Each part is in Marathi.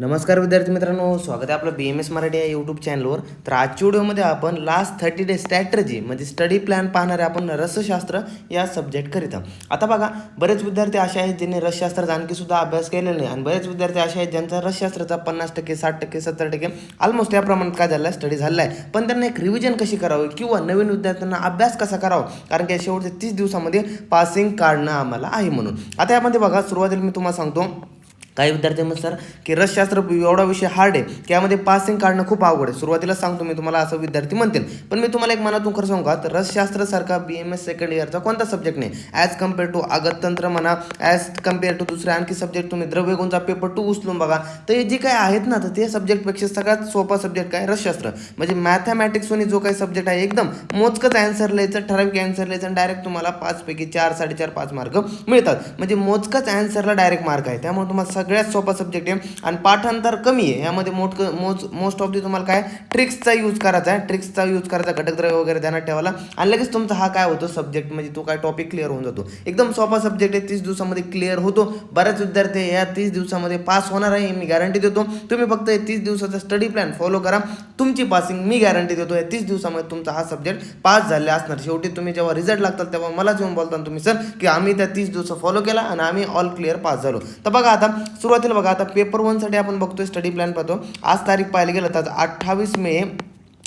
नमस्कार विद्यार्थी मित्रांनो, स्वागत आहे आपलं BMS मराठी या यूट्यूब चॅनलवर. तर आजच्या व्हिडिओमध्ये आपण लास्ट 30 डेज स्ट्रॅटर्जी म्हणजे स्टडी प्लॅन पाहणार आहे आपण रसशास्त्र या सब्जेक्टकरिता. आता बघा, बरेच विद्यार्थी असे आहेत ज्यांनी रसशास्त्राचा आणखीसुद्धा अभ्यास केलेला नाही आणि बरेच विद्यार्थी असे आहेत ज्यांचा रसशास्त्राचा 50%, 60%, 70% ऑलमोस्ट या प्रमाणात काय झालं आहे, स्टडी झाला आहे. पण त्यांना एक रिव्हिजन कशी करावी किंवा नवीन विद्यार्थ्यांना अभ्यास कसा करावा, कारण की शेवटच्या 30 दिवसामध्ये पासिंग काढणं आम्हाला आहे म्हणून. आता यामध्ये बघा, सुरुवातीला मी तुम्हाला सांगतो, काही विद्यार्थी म्हणतात सर की रसशास्त्र एवढा विषय हार्ड आहे की यामध्ये पासिंग काढणं खूप अवघड आहे. सुरुवातीला सांगतो मी तुम्हाला, असं विद्यार्थी म्हणतील. पण मी तुम्हाला एक मनातून खरं सांगू का, तर रसशास्त्रासारखा BMS सेकंड इयरचा कोणता सब्जेक्ट नाही ॲज कम्पेअर टू अगततंत्र म्हणा, ॲज कम्पेअर टू दुसरे आणखी सब्जेक्ट. तुम्ही द्रव्यगुणचा पेपर 2 उचलून बघा, तर हे जे काय आहेत ना, तर ते सब्जेक्टपेक्षा सगळ्यात सोपा सब्जेक्ट काय, रसशास्त्र. म्हणजे मॅथमॅटिक्सवरून जो काही सब्जेक्ट आहे एकदम मोजकंच ॲन्सर लिहायचं, ठराविक ॲन्सर लिहायचं आणि डायरेक्ट तुम्हाला 5 पैकी 4, 4.5, 5 मार्क मिळतात. म्हणजे मोजकंच ॲन्सरला डायरेक्ट मार्क आहे. त्यामुळे तुम्हाला सगळ्यात सोपा सब्जेक्ट आहे आणि पाठांतर कमी आहे. यामध्ये मोस्ट ऑफ दी तुम्हाला काय ट्रिक्सचा यूज करायचा आहे, ट्रिक्सचा यूज करायचा, घटकद्रव्य वगैरे ध्यानात ठेवायला आणि लगेच तुमचा हा काय होतो सब्जेक्ट, म्हणजे तो काय टॉपिक क्लिअर होऊन जातो. एकदम सोपा सब्जेक्ट आहे, 30 दिवसामध्ये क्लिअर होतो. बऱ्याच विद्यार्थी या 30 दिवसामध्ये पास होणार आहे, मी गॅरंटी देतो. तुम्ही फक्त 30 दिवसाचा स्टडी प्लॅन फॉलो करा, तुमची पासिंग मी गॅरंटी देतो. या 30 दिवसामध्ये तुमचा हा सब्जेक्ट पास झाले असणार. शेवटी तुम्ही जेव्हा रिझल्ट लागतात तेव्हा मलाच येऊन बोलता तुम्ही सर की आम्ही त्या 30 दिवस फॉलो केला आणि आम्ही ऑल क्लिअर पास झालो. तर बघा, आता सुरुवातीला बघा, आता पेपर 1 साठी आपण बघतोय स्टडी प्लॅन पाहतो. आज तारीख पाहायला गेलं तर 28 मे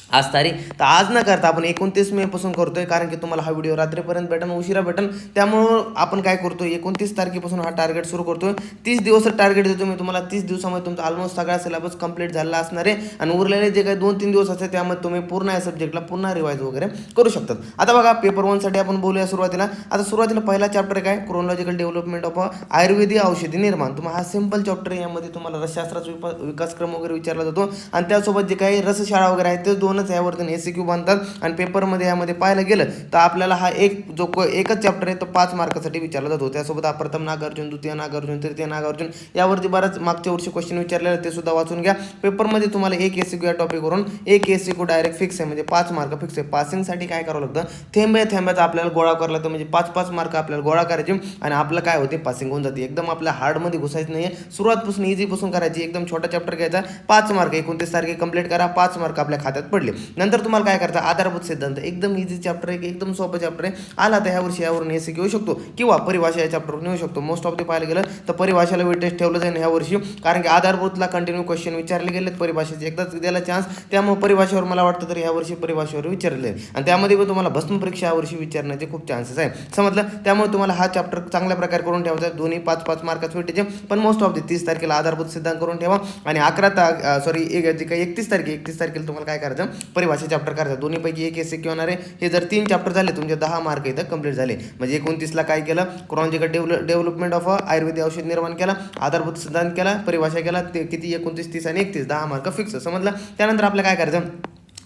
आज तारीख. तर आज न करता आपण 29 मे पासून करतोय, कारण की तुम्हाला हा व्हिडिओ रात्रीपर्यंत भेटेल, उशिरा भेटेल. त्यामुळं आपण काय करतोय, 29 तारखेपासून हा टार्गेट सुरू करतोय. 30 दिवस टार्गेट देतो मी तुम्हाला. 30 दिवसामध्ये तुमचा ऑलमोस्ट सगळा सिलेबस कंप्लीट झाला असणार आहे आणि उरलेले जे काही 2-3 दिवस असते त्यामध्ये तुम्ही पूर्ण या सब्जेक्टला पुन्हा रिवाईज वगैरे करू शकतात. आता बघा, पेपर 1 साठी आपण बोलूया सुरुवातीला. आता सुरुवातीला पहिला चॅप्टर काय, क्रोनॉलॉजिकल डेव्हलपमेंट ऑफ आयुर्वेदिक औषधी निर्माण. तुम्हाला हा सिंपल चॅप्टर आहे. यामध्ये तुम्हाला रसशास्त्राचा विकासक्रम वगैरे विचारला जातो आणि त्यासोबत जे काही रसशाळा वगैरे आहेत ते दोनच यावरती SQ बांधतात. आणि पेपरमध्ये यामध्ये पाहायला गेलं तर आपल्याला हा एकच चॅप्टर आहे तो 5 मार्कासाठी विचारला जातो. त्यासोबत हा प्रथम नागार्जुन, द्वितीय नागार्जुन, तृतीय नागार्जुन यावरती बराच मागच्या वर्षी क्वेश्चन विचारलेले, ते सुद्धा वाचून घ्या. पेपरमध्ये तुम्हाला एक SQ या टॉपिकवरून एक SQ डायरेक्ट फिक्स आहे, म्हणजे 5 मार्क फिक्स आहे. पासिंगसाठी काय करावं लागतं, थेंब्याचा आपल्याला गोळा करावा लागतो, म्हणजे 5-5 मार्क आपल्याला गोळा करायचे आणि आपलं काय होते, पासिंग होऊन जाते. एकदम आपल्या हार्डमध्ये घुसायचं नाही आहे, सुरुवातपासून इझीपासून करायची. एकदम छोटा चॅप्टर घ्यायचा, 5 मार्क 29 तारखे कंप्लीट करा, 5 मार्क आपल्या खात्यात पडले. नंतर तुम्हाला काय करायचं, आधारभूत सिद्धांत. एकदम इझी चॅप्टर आहे, एकदम सोपं चॅप्टर आहे. आला तर ह्या वर्षी यावरून SQ येऊ शकतो किंवा परिभाषा या चॅप्टरवरून येऊ शकतो. मोस्ट ऑफ दी पाहायला गेलं तर परिभाषेला वेटेज ठेवलं जाईल ह्या वर्षी, कारण की आधारभूतला कंटिन्यू क्वेश्चन विचारले गेलेत, परिभाषेचे एकदाच द्यायला चान्स. त्यामुळे परिभाषेवर मला वाटतं तर ह्या वर्षी परिभाषेवर विचारले आणि त्यामध्ये पण तुम्हाला भस्म परीक्षा यावर्षी विचारण्याचे खूप चान्सेस आहे, समजलं. त्यामुळे तुम्हाला हा चॅप्टर चांगल्या प्रकारे करून ठेवायचा. दोन्ही 5-5 मार्काचे वेटेज, पण मोस्ट ऑफ दी 30 तारखेला आधारभूत सिद्धांत करून ठेवा आणि 31 तारखेला तुम्हाला काय करायचं, परिभाषा चॅप्टर करायचं. दोन्हीपैकी एक SQ होणार आहे. हे जर 3 चॅप्टर झाले तुमचे 10 मार्क इथं कंप्लीट झाले. म्हणजे 29ला काय केलं, क्रोनॉलॉजिकल डेव्हलपमेंट ऑफ आयुर्वेदिक औषध निर्माण केला, आधारभूत सिद्धांत केला, परिभाषा केला. ते किती, 29, 30 आणि 31, 10 मार्क फिक्स, समजलं. त्यानंतर आपल्याला काय करायचं,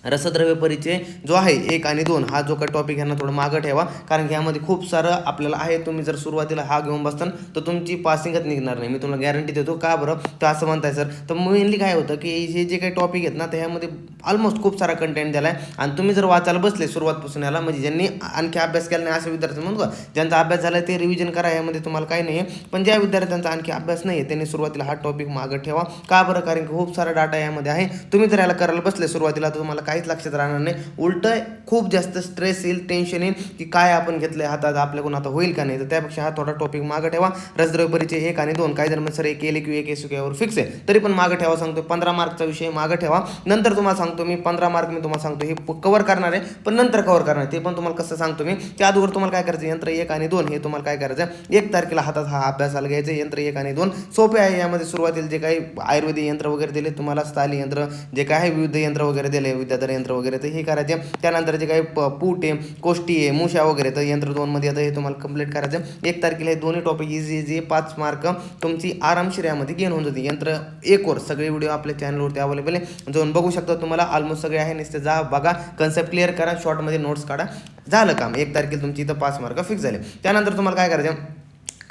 रसद्रव्य परिचय जो आहे 1 आणि 2 हा जो काही टॉपिक ह्यांना थोडं मागं ठेवा, कारण की ह्यामध्ये खूप सारं आपल्याला आहे. तुम्ही जर सुरुवातीला हा घेऊन बसताना तर तुमची पासिंगच निघणार नाही, मी तुम्हाला गॅरंटी देतो. का बरं, तर असं म्हणताय सर, तर मेनली काय होतं की हे जे काही टॉपिक आहेत ना, तर ह्यामध्ये ऑलमोस्ट खूप सारा कंटेंट दिला आहे आणि तुम्ही जर वाचायला बसले सुरुवातपासून याला, म्हणजे ज्यांनी आणखी अभ्यास केला नाही अशा विद्यार्थी म्हणतो का, ज्यांचा अभ्यास झाला ते रिव्हिजन करा, यामध्ये तुम्हाला काही नाही आहे. पण ज्या विद्यार्थ्यांचा आणखी अभ्यास नाही आहे त्यांनी सुरुवातीला हा टॉपिक मागं ठेवा. का बरं, कारण की खूप सारा डाटा यामध्ये आहे. तुम्ही जर याला करायला बसले सुरुवातीला तर तुम्हाला काहीच लक्षात राहणार नाही. उलट खूप जास्त स्ट्रेस येईल, टेन्शन येईल की काय आपण घेतलंय हातात, आपल्याकडून आता होईल का नाही. तर त्यापेक्षा हा थोडा टॉपिक मागं ठेवा. रसद्रव्य परिचय 1 आणि 2, काही जर सर एक SQ यावर फिक्स आहे तरी पण मागं ठेवा. सांगतो 15 मार्कचा विषय मागं ठेवा. नंतर तुम्हाला सांगतो मी 15 मार्क मी तुम्हाला सांगतो हे कव्हर करणार आहे, पण नंतर कव्हर करणार आहे ते पण तुम्हाला कसं सांगतो मी. त्या अगोदर तुम्हाला काय करायचं, यंत्र 1 आणि 2 हे तुम्हाला काय करायचं, 1 तारखेला हातात हा अभ्यासाला घ्यायचं. यंत्र 1 आणि 2 सोपे आहे. यामध्ये सुरुवातीला जे काही आयुर्वेदिक यंत्र वगैरे दिले तुम्हाला, स्थाली यंत्र जे काय आहे, विविध यंत्र वगैरे दिले, विद्याधर यंत्र वगैरे, तर हे करायचे. त्यानंतर जे काही पूट आहे, कोष्टी आहे, मुशा वगैरे, तर यंत्र 2 मध्ये आता हे तुम्हाला कंप्लीट करायचं. 1 तारखेला हे दोन्ही टॉपिक इझी 5 मार्क तुमची आरामशीर यामध्ये गेन होऊन जाते. यंत्र 1 वर सगळे व्हिडिओ आपल्या चॅनलवरती अवेलेबल आहे, जाऊन बघू शकता. तुम्हाला ऑलमोस्ट सगळे आहे, नुसते जा बघा, कन्सेप्ट क्लिअर करा, शॉर्टमध्ये नोट्स काढा, झालं काम. 1 तारखेला तुमची इथं 5 मार्क फिक्स झाले. त्यानंतर तुम्हाला काय करायचं,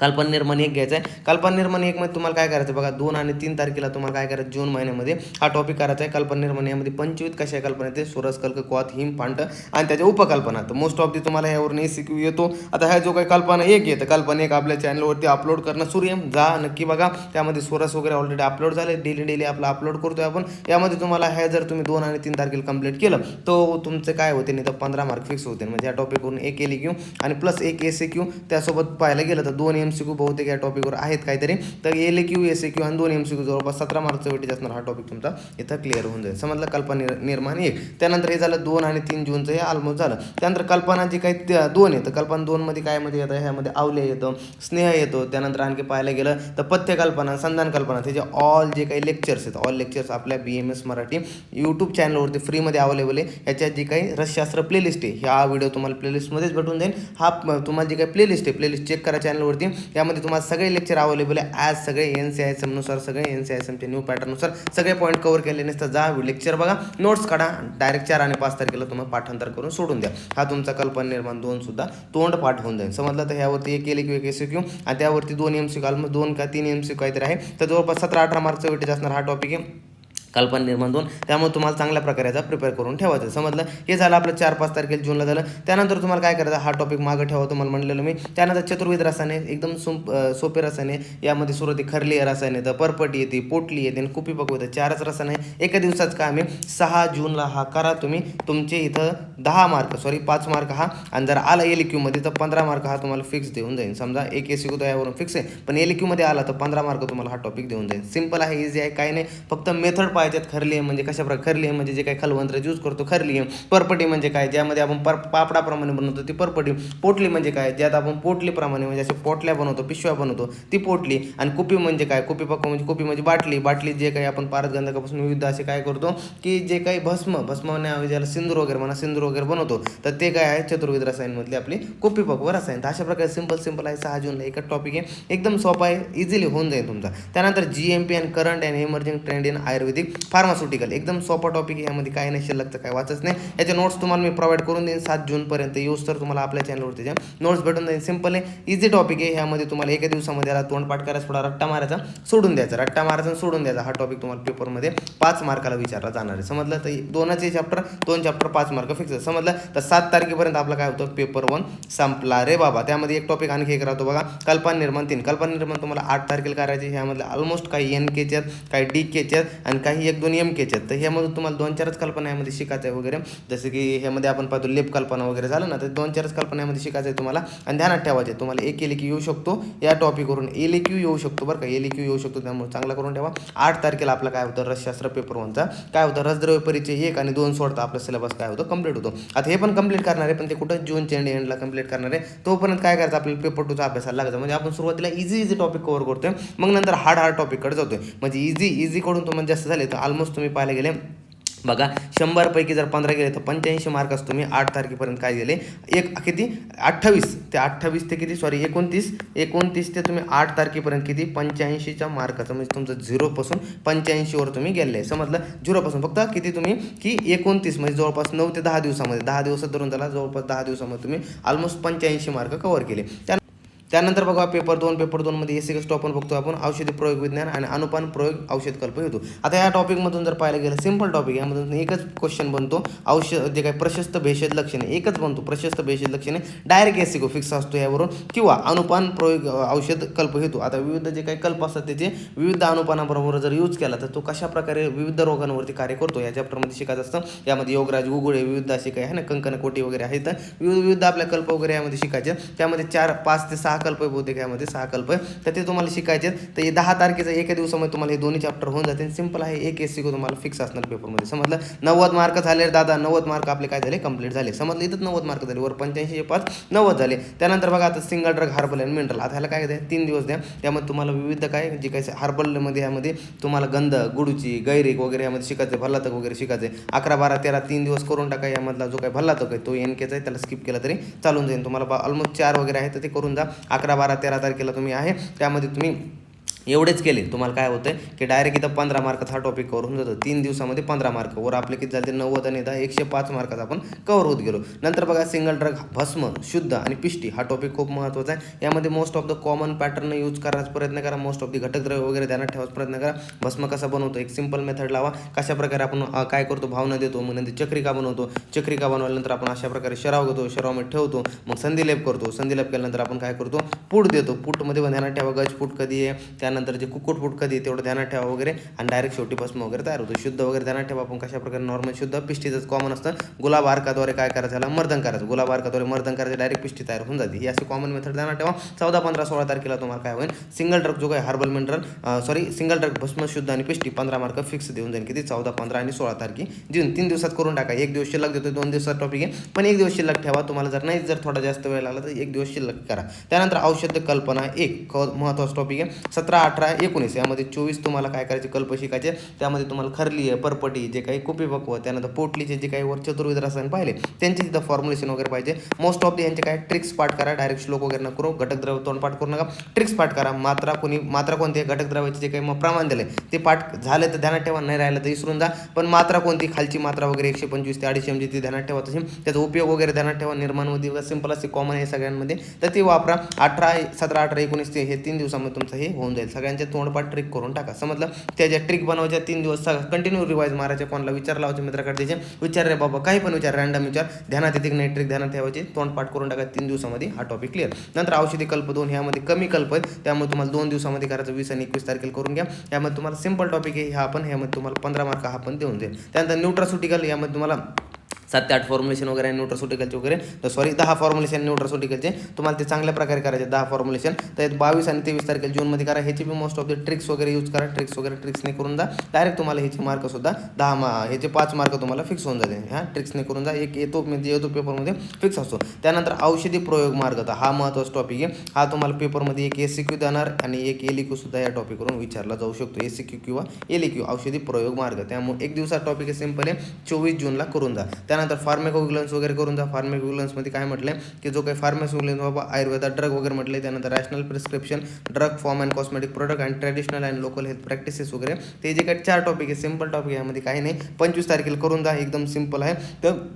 कल्पनिर्माण एक घ्यायचं आहे. कल्पनिर्माण एक मध्ये तुम्हाला काय करायचं बघा, 2 आणि 3 तारखेला तुम्हाला काय करायचं, जून महिन्यामध्ये हा टॉपिक करायचा आहे. कल्पनिर्माण यामध्ये 25 कशा कल्पना येते, सुरस, कल्क, क्वाथ, हिम, फांट आणि त्याच्या उपकल्पना. तर मोस्ट ऑफ दी तुम्हाला यावरून एसीक्यू येतो. आता ह्या जो काही कल्पना एक येतं, कल्पना एक आपल्या चॅनलवरती अपलोड करणं सुरू आहे, जा नक्की बघा. त्यामध्ये सुरस वगैरे ऑलरेडी अपलोड झाले, डेली आपलं अपलोड करतोय आपण. यामध्ये तुम्हाला ह्या जर तुम्ही 2 आणि 3 तारखेला कंप्लीट केलं तर तुमचं काय होते, नाही तर 15 मार्क फिक्स होते. म्हणजे या टॉपिकवरून एक एलक्यू आणि प्लस एक एसक्यू त्यासोबत पाहायला गेलं तर 2 MCQ बहुतेक या टॉपिकवर आहेत काहीतरी. तर एलक्यू एसक्यू आणि 2 MCQ जवळपास 17 मार्कचं वेटेज असणार. हा टॉपिक तुमचा इथं क्लिअर होऊन जाईल. समजलं, कल्पना निर्माण एक. त्यानंतर हे झालं 2 आणि 3 जूनचं, हे ऑलमोस्ट झालं. त्यानंतर कल्पना जी काही 2 येतं, कल्पना 2 मध्ये काय मध्ये येतं, ह्यामध्ये आवले येतो, स्नेह येतो. त्यानंतर आणखी पाहायला गेलं तर पथ्य कल्पना, संधान कल्पना, त्याचे ऑल जे काही लेक्चर्स आहेत, ऑल लेक्चर्स आपल्या BMS मराठी यूट्यूब चॅनलवरती फ्रीमध्ये अवेलेबल आहे. ह्याच्यात जी काही रसशास्त्र प्लेलिस्ट आहे, ह्या व्हिडिओ तुम्हाला प्लेलिस्टमध्येच भेटून जाईल. हा तुम्हाला जी काही प्लेलिस्ट आहे, प्लेलिस्ट चेक करा चॅनलवरती. यामध्ये तुम्हाला सगळे लेक्चर अवेलेबल आहे. ॲज सगळे NCISM नुसार, सगळे NCISMच्या न्यू पॅटर्ननुसार सगळे पॉईंट कव्हर केले नसतं. जा लेक्चर बघा, नोट्स काढा, डायरेक्ट 4 आणि 5 तारखेला तुम्हाला पाठांतर करून सोडून द्या. हा तुमचा कल्पना निर्माण 2 सुद्धा तोंड पाठ होऊन जाईल. समजलं. तर ह्यावरती एक एलक्यू एक एसक्यू आणि त्यावरती 2 MCQ, ऑलमोस्ट 2 का 3 MCQ काहीतरी आहे. तर जवळपास 17-18 मार्कचं वेटेज असणार हा टॉपिक आहे, कल्पना निर्माण 2. त्यामुळे तुम्हाला चांगल्या प्रकारे याचा प्रिपेअर करून ठेवायचं. समजलं. हे झालं आपलं 4-5 तारखेला जूनला झालं. त्यानंतर तुम्हाला काय करायचं, हा टॉपिक मागं ठेवा तुम्हाला म्हणलेलं मी. त्यानंतर चतुर्विध रसायने, एकदम सोपे रसायने. यामध्ये सुरुवाती खरली रसायन येतं, परपटी येते, पोटली येते आणि कुपी पकव येतं. 4च रसायन आहे. एका दिवसाच काम आहे. 6 जूनला हा करा तुम्ही. तुमचे इथं 5 मार्क हा, आणि जर आला एलक्यू मध्ये तर 15 मार्क हा तुम्हाला फिक्स देऊन जाईल. समजा एक एसक्यू तर यावरून फिक्स आहे, पण एलक्यू मध्ये आला तर 15 मार्क तुम्हाला हा टॉपिक देऊन जाईल. सिंपल आहे, इझी आहे, काही नाही. फक्त मेथड पाहिजेत. खरली आहे म्हणजे कशा प्रकारे, खरली आहे म्हणजे जे काही खलवंत्र यूज करतो खरली आहे. परपटी म्हणजे काय, ज्यामध्ये आपण पापडाप्रमाणे बनवतो ती परपटी. पोटली म्हणजे काय, ज्यात आपण पोटलीप्रमाणे म्हणजे असे पोटल्या बनवतो, पिशव्या बनवतो, ती पोटली. आणि कुपी म्हणजे काय, कुपी म्हणजे बाटली जे काही आपण पारदगंधकापासून विविध असे काय करतो की जे काही भस्म ज्याला सिंदूर वगैरे बनवतो, तर ते काय आहे, चतुर्विध रसायनमधली आपली कुपी पकव रसायन. तर अशा प्रकारे सिंपल आहे. 6 जूनला एकच टॉपिक आहे, एकदम सोपा आहे, इझिली होऊन जाईल तुमचा. त्यानंतर GMP आणि current and emerging trend in Ayurvedic pharmaceutical, एकदम सोपा टॉपिक आहे. यामध्ये काय नाही, शिल्लकचं काय वाचच नाही. याचे नोट्स तुम्हाला मी प्रोव्हाइड करून देईन 7 जूनपर्यंत. येऊस तर तुम्हाला आपल्या चॅनलवरती नोट्स भेटून जाईल. सिंपल आहे, इझी टॉपिक आहे. ह्यामध्ये तुम्हाला एका दिवसामध्ये याला तोंडपाठ करायचं, थोडा रट्टा मारायचा, सोडून द्यायचा. हा टॉपिक तुम्हाला पेपरमध्ये 5 मार्काला विचारला जाणार आहे. समजलं. तर 2 चॅप्टर 5 मार्क फिक्स आहे. समजलं. तर 7 तारखेपर्यंत आपला काय होतं, पेपर 1 संपला रे बाबा. त्यामध्ये एक टॉपिक आणखी एक राहतो बघा, कल्पना निर्माण 3. कल्पना निर्माण तुम्हाला 8 तारखेला करायची. ह्यामध्ये ऑलमोस्ट काही NKच्या, काही DKच्या आणि काही 1-2 MKच्या. तर ह्यामधून तुम्हाला 2-4च कल्पना यामध्ये शिकायचं आहे वगैरे. जसं की ह्यामध्ये आपण पाहतो लेप कल्पना वगैरे झालं ना, तर 2-4च कल्पना यामध्ये शिकायचं आहे तुम्हाला. आणि ध्यानात ठेवायचे, तुम्हाला एक एलक्यू येऊ शकतो या टॉपिकवरून, एलक्यू येऊ शकतो बरं का, एलक्यू येऊ शकतो. त्यामुळे चांगला करून ठेवा. 8 तारखेला आपला काय होतं, रसशास्त्र पेपर 1चा काय होतं, रसद्रव्य परिचय 1 आणि 2 सोडता आपला सिलेबस काय होतं, कंप्लीट होतो. आता हे पण कंप्लीट करणार आहे, पण ते कुठं जूनच्या एंडला कंप्लीट करणार आहे. तोपर्यंत काय करायचं, आपल्याला पेपर 2चा अभ्यासाला लागायचं. म्हणजे आपण सुरुवातीला इझी टॉपिक कव्हर करतोय, मग नंतर हार्ड टॉपिककडे जातोय. म्हणजे इझी कडून तुम्हाला जास्त झाले तर ऑलमोस्ट तुम्ही पाहायला गेले बघा, 100 पैकी जर 15 गेले तर 85 मार्कच तुम्ही 8 तारखेपर्यंत काय दिले, किती 28 ते किती 29 ते तुम्ही 8 तारखेपर्यंत किती 85च्या मार्काचं, म्हणजे तुमचं 0 पासून 85वर तुम्ही गेले. समजलं. 0 पासून फक्त किती तुम्ही की 29, म्हणजे जवळपास 9 ते 10 दिवसामध्ये, 10 दिवसात धरून झाला, जवळपास 10 दिवसामध्ये तुम्ही ऑलमोस्ट 85 मार्क कव्हर केले. त्यानंतर बघा पेपर 2 मध्ये एसिक स्टॉपन बघतो आपण, औषधी प्रयोग विज्ञान आणि अनुपान प्रयोग औषध कल्प येतो. आता या टॉपिकमधून जर पाहायला गेलं, सिंपल टॉपिक, यामधून एकच क्वेश्चन बनतो, औषध जे काही प्रशस्त भेषज लक्षणे एकच बनतो, प्रशस्त भेषज लक्षणे डायरेक्ट एसिको फिक्स असतो यावरून, किंवा अनुपान प्रयोग औषध कल्प हेतू. आता विविध जे काही कल्प असतात त्याचे विविध अनुपानाबरोबर जर यूज केला तर तो कशा प्रकारे विविध रोगांवरती कार्य करतो या चॅप्टरमध्ये शिकायचं असतं. यामध्ये योगराज, गुगुळे, विविध असे काही आहे ना, कंकणकोटी वगैरे आहेत, विविध आपल्या कल्प वगैरे यामध्ये शिकायचे. त्यामध्ये 5 ते 6 कल्प बहुतेक, यामध्ये 6 कल्प तर ते तुम्हाला शिकायचे. तर हे 10 तारखेचं एका दिवसामध्ये तुम्हाला हे दोन्ही चॅप्टर होऊन जाते. सिंपल आहे, एक एससीक्यू तुम्हाला फिक्स असणार पेपरमध्ये. समजलं. 90 मार्क झाले दादा, 90 मार्क आपले काय झाले, कंप्लीट झाले. समजलं. इथंच 90 मार्क झाले, वर 85 5 90 झाले. त्यानंतर बघा आता सिंगल ड्रग, हर्बल आणि मिनरल. आता ह्याला काय द्या, 3 दिवस द्या. त्यामध्ये तुम्हाला विविध काय जे काही हर्बलमध्ये यामध्ये तुम्हाला गंध, गुडूची, गैरिक वगैरे यामध्ये शिकायचे, भल्लातक वगैरे शिकायचे. 11, 12, 13 3 दिवस करून टाका. यामधला जो काही भल्लातक आहे तो NKचा आहे, त्याला स्किप केला तरी चालून जाईल. तुम्हाला ऑलमोस्ट 4 वगैरे आहे तर ते करून जा. 11, 12, 13 तारखेला तुम्ही आहे, त्यामध्ये तुम्ही एवढेच केले तुम्हाला काय होतं की डायरेक्ट इथं 15 मार्काचा हा टॉपिक कवर होऊन जातो. 3 दिवसामध्ये 15 मार्क वर आपले किती झाले 90 आणि 10 105 मार्काचा आपण कवर होत गेलो. नंतर बघा सिंगल ड्रग भस्म शुद्ध आणि पिष्टी हा टॉपिक खूप महत्त्वाचा आहे. यामध्ये most of the common pattern use करायचा प्रयत्न करा. मोस्ट ऑफ द घटकद्रव्य वगैरे ध्यानात ठेवायचा प्रयत्न करा. भस्म कसा बनवतो एक सिंपल मेथड लावा. कशा प्रकारे आपण काय करतो भावना देतो, मग नंतर चक्रिका बनवतो. चक्रिका बनवल्यानंतर आपण अशा प्रकारे शराव घेतो, शरावमध्ये ठेवतो, मग संधिलेप करतो. संधिलेप केल्यानंतर आपण काय करतो पूट देतो. पूटमध्ये ध्यानात ठेवा गज फूट कधी आहे, त्यानंतर जे कुक्कुट फूट कधी तेवढं ध्यानात ठेवा वगैरे, आणि डायरेक्ट शेवटी भस्म वगैरे तयार होतो. शुद्ध वगैरे ध्यानात ठेवा आपण कशा प्रकारे नॉर्मल शुद्ध पिष्टीचंच कॉमन असतं. गुलाब अर्काद्वारे काय करायचं याला मर्दन करायचं. गुलाब अर्काद्वारे मर्दन करायचं, डायरेक्ट पिष्टी तयार होऊन जाते. ही अशी कॉमन मेथड ध्यानात ठेवा. 14, 15, 16 तारखेला तुम्हाला काय होईल सिंगल ड्रग जो काय हर्बल मिनरल सिंगल ड्रग भस्म शुद्ध आणि पिष्टी 15 मार्क फिक्स देऊन जाईल. किती 14, 15 आणि 16 तारखे जून 3 दिवसात करून टाका. 1 दिवस शिल्लक देतो, 2 दिवसात टॉपिक आहे पण 1 दिवस शिल्लक ठेवा. तुम्हाला जर नाही थोडा जास्त वेळ लागला तर 1 दिवस शिल्लक करा. त्यानंतर औषध कल्पना एक महत्त्वाचा टॉपिक आहे. 17, 18, 19 यामध्ये 24 तुम्हाला काय करायचे कल्प शिकायचे. त्यामध्ये तुम्हाला खरली आहे, परपटी, जे काही कुपीपक्व, त्यानंतर पोटलीचे जे काही वर चतुर्विध रसायन पाहिले त्यांचे तिथं फॉर्म्युलेशन वगैरे पाहिजे. मोस्ट ऑफ द यांचे काय ट्रिक्स पाठ करा. डायरेक्ट श्लोक वगैरे न करू, घटकद्रव्य तोंड पाठ करू नका, ट्रिक्स पाठ करा. मात्रा कोणती घटकद्रव्याचे जे काही मग प्रमाण दिले ते पाठ झाले तर ध्यानात ठेवा, नाही राहिलं तर विसरून जा. पण मात्रा कोणती खालची मात्रा वगैरे 125 ते 250 mg ती ध्यानात ठेवा. तशी त्याचा उपयोग वगैरे ध्यानात ठेवा. निर्माणमध्ये सिंपल असे कॉमन आहे सगळ्यांमध्ये, तर ते वापरा. 17, 18, 19 हे 3 दिवसामध्ये तुमचं हे होऊन जाईल. सगळ्यांचे तोंडपाठ ट्रिक करून टाका. समजलं. त्याच्या ट्रिक बनवायच्या 3 दिवस कंटिन्यू रिवाईज मारायच्या. कोणाला विचार लावायचे मित्राकडे त्याचे विचार रे बाबा, काही पण विचार, रँडम विचार, ध्यानात येते नाही ट्रिक ध्यानात ठेवायची, तोंडपाठ करून टाका. 3 दिवसामध्ये हा टॉपिक क्लिअर. नंतर औषधी कल्प 2 ह्यामध्ये कमी कल्प आहेत, त्यामुळे तुम्हाला 2 दिवसामध्ये करायचं. 20 आणि 21 तारखेला करून घ्या. यामध्ये तुम्हाला सिंपल टॉपिक आहे ह्यामध्ये तुम्हाला 15 मार्क हा पण देऊन जाईल. त्यानंतर न्यूट्रास्युटिकल यामध्ये तुम्हाला 7 ते 8 फॉर्म्युलेशन वगैरे आहे न्यूट्रास्युटिकलचे वगैरे, तर 10 फॉर्म्युलेशन न्यूट्रास्युटिकलचे तुम्हाला ते चांगल्या प्रकारे करायचे. 10 फॉर्म्युलेशन तर 22 आणि 23 तारखेला जूनमध्ये करा. ह्याची be most of the tricks वगैरे यूज करा. ट्रिक्सने करून जा. डायरेक्ट तुम्हाला ह्याचे मार्कसुद्धा 10 ह्याचे 5 मार्क तुम्हाला फिक्स होऊन जाते. ह्या ट्रिक्सने करून जा. एक येतो पेपरमध्ये फिक्स असतो. त्यानंतर औषधी प्रयोग मार्ग, तर हा महत्त्वाचा टॉपिक आहे. हा तुम्हाला पेपरमध्ये एक SCQ देणार आणि एक LEQ सुद्धा या टॉपिकवरून विचारला जाऊ शकतो. SCQ किंवा LEQ औषधी प्रयोग मार्ग. त्यामुळे 1 दिवसात टॉपिक आहे, सिंपल आहे. 24 जूनला करून जा. त्यानंतर फार्मेकोविजिलन्स वगैरे करून जा. फार्मेकोविजिलन्समध्ये काय म्हटलं की जो काही फार्मास्युटिकल बाबा आयुर्वेदा ड्रग वगैरे म्हटले. त्यानंतर rational prescription, drug form and cosmetic product and traditional and local health practices वगैरे, ते जे काही 4 टॉपिक आहे सिंपल टॉपिक, यामध्ये काही नाही. 25 तारखेला करून जा. एकदम सिंपल आहे, तर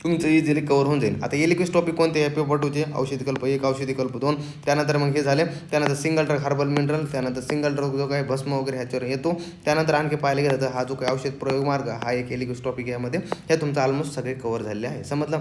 तुमचं इझिली कवर होऊन जाईल. आता LEQ टॉपिक कोणते आहे पेपर 2चे औषधी कल्प 1, औषधी कल्प 2, त्यानंतर मग हे झाले. त्यानंतर सिंगल ड्रग हर्बल मिनरल, त्यानंतर सिंगल ड्रग जो काही भस्म वगैरे ह्याच्यावर येतो. त्यानंतर आणखी पाहिलं गेलं तर हा जो काही औषध प्रयोग मार्ग हा एक LEQ टॉपिक यामध्ये हे तुमचं ऑलमोस्ट सगळे कवर झालेले आहे. समजलं.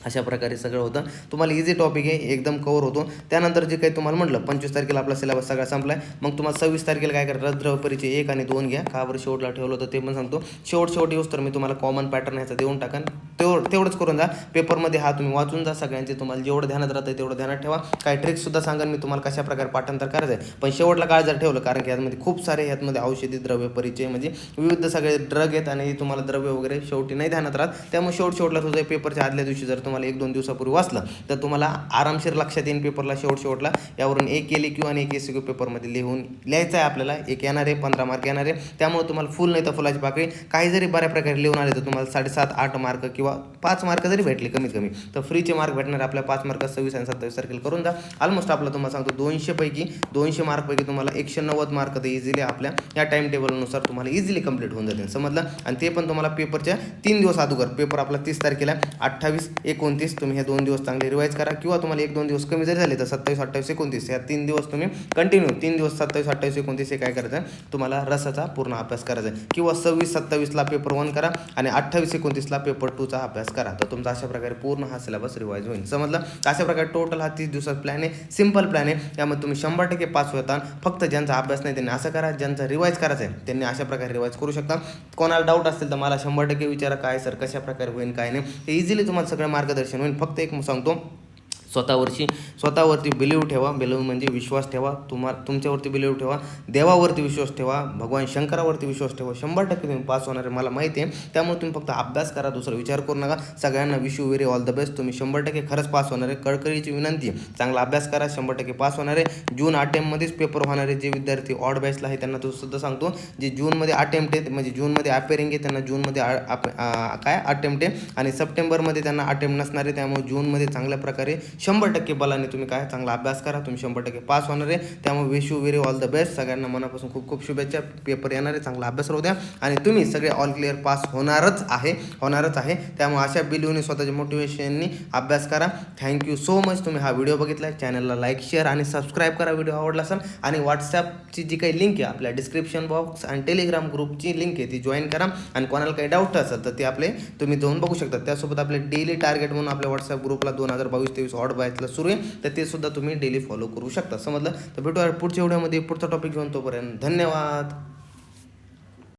अशा प्रकारे सगळं होतं. तुम्हाला इझी टॉपिक आहे, एकदम कवर होतो. त्यानंतर जे काही तुम्हाला म्हटलं 25 तारखेला आपला सिलेबस सगळा संपला आहे. मग तुम्हाला 26 तारखेला काय करा, रसद्रव्य परिचय 1 आणि 2 घ्या. का बरं शेवटला ठेवलं होतं ते पण सांगतो. शेवट येऊस तर मी तुम्हाला कॉमन पॅटर्न ह्याचा देऊन टाकान. तेवढंच करून जा. पेपरमध्ये हा तुम्ही वाचून जा. सगळ्यांचे तुम्हाला जेवढं ध्यानात राहतं तेवढं ध्यानात ठेवा. काही ट्रिक्ससुद्धा सांगा मी तुम्हाला कशा प्रकारे पाठांतर करायचं आहे. पण शेवटला काळ जर ठेवलं, कारण की यामध्ये खूप सारे ह्यामध्ये औषधी द्रव्य परिचय म्हणजे विविध सगळे ड्रग आहेत आणि तुम्हाला द्रव्य वगैरे शेवटी नाही ध्यानात राहत. त्यामुळे शेवटला तुझं पेपरच्या आदल्या दिवशी जर तुम्हाला 1-2 दिवसापूर्वी वाचलं तर तुम्हाला आरामशीर लक्षात येईल पेपरला. शेवटला यावरून एक LEQ आणि एक SCQ पेपरमध्ये लिहायचं आहे आपल्याला. एक येणार आहे, 15 मार्क येणार आहे. त्यामुळे तुम्हाला फुल नाही तर फुलाची पाकळी काही जरी बऱ्या प्रकारे लिहून आले तर तुम्हाला 7.5-8 मार्क किंवा 5 मार्क जरी भेटले कमीत कमी, तर फ्रीचे मार्क भेटणार आपल्या 5 मार्क 26 आणि 27 तारखेला करून जा. ऑलमोस्ट आपलं तुम्हाला सांगतो 200 मार्कपैकी तुम्हाला 190 मार्क तर इझिली आपल्या या टाइम टेबलनुसार तुम्हाला इझिली कंप्लीट होऊन जातील. समजलं. आणि ते पण तुम्हाला पेपरच्या 3 दिवस अगोदर. पेपर आपला 30 तारखेला, 28, 29 तुम्ही हे 2 दिवस चांगले रिवाईज करा. किंवा तुम्हाला 1-2 दिवस कमी जरी झाले तर 27, 28, 29 या 3 दिवस तुम्ही कंटिन्यू 3 दिवस 27, 28, 29 हे काय करायचं आहे तुम्हाला रसाचा पूर्ण अभ्यास करायचा आहे. किंवा 26, 27ला पेपर 1 करा आणि 28, 29ला पेपर 2चा अभ्यास करा. तर तुमचा अशा प्रकारे पूर्ण हा सिलेबस रिवाईज होईल. समजलं. अशा प्रकारे टोटल हा 30 दिवसाचा प्लॅन आहे. सिंपल प्लॅन आहे. यामध्ये तुम्ही 100% पास होता. फक्त ज्यांचा अभ्यास नाही त्यांनी असं करा, ज्यांचा रिवाईज करायचा आहे त्यांनी अशा प्रकारे रिवाईज करू शकता. कोणाला डाऊट असेल तर मला 100% विचारा, काय सर कशा प्रकारे होईल काय नाही, ते इझिली तुम्हाला सगळं मार्गदर्शन होईल. फक्त एक सांगतो, स्वतःवरती बिलीव्ह ठेवा. बिलीव्ह म्हणजे विश्वास ठेवा. तुमच्यावरती बिलीव्ह ठेवा. देवावरती विश्वास ठेवा. भगवान शंकरावरती विश्वास ठेवा. 100% तुम्ही पास होणार आहे मला माहिती आहे. त्यामुळे तुम्ही फक्त अभ्यास करा, दुसरा विचार करू नका. सगळ्यांना wish you very all the best. तुम्ही 100% खरंच पास होणार आहे. कळकळीची विनंती आहे, चांगला अभ्यास करा. 100% पास होणार आहे. जून अटेम्प्टमध्येच पेपर होणार आहे. जे विद्यार्थी ऑड बॅचला आहे त्यांना तो सुद्धा सांगतो, जे जूनमध्ये अटेम्प्ट आहे म्हणजे जूनमध्ये अपेरिंग आहे त्यांना जूनमध्ये अटेम्प्ट आहे आणि सप्टेंबरमध्ये त्यांना अटेम्प्ट नसणार आहे. त्यामुळे जूनमध्ये चांगल्या प्रकारे 100% बलाने तुम्ही काय चांगला अभ्यास करा, तुम्ही 100% पास होणार आहे. त्यामुळे wish you very all the best. सगळ्यांना मनापासून खूप खूप शुभेच्छा. पेपर येणार आहे, चांगला अभ्यास राहू द्या आणि तुम्ही सगळे ऑल क्लिअर पास होणारच आहे. त्यामुळे अशा बिलीवने स्वतःच्या मोटिवेशननी अभ्यास करा. Thank you so much. तुम्ही हा व्हिडिओ बघितला, चॅनलला लाईक शेअर आणि सबस्क्राईब करा व्हिडिओ आवडला असेल. आणि व्हॉट्सॲपची जी काही लिंक आहे आपल्या डिस्क्रिप्शन बॉक्स आणि टेलिग्राम ग्रुपची लिंक आहे ती जॉईन करा. आणि कोणाला काही डाऊट असेल तर ते आपले तुम्ही जाऊन बघू शकता. त्यासोबत आपले डेली टार्गेट म्हणून आपल्या व्हॉट्सॲप ग्रुपला 2022-23 ऑड बॅचला सुरू आहे, तर ते सुद्धा तुम्ही डेली फॉलो करू शकता. समजलं? तर भेटूया पुढच्या व्हिडिओमध्ये पुढचा टॉपिक घेऊन. तोपर्यंत धन्यवाद.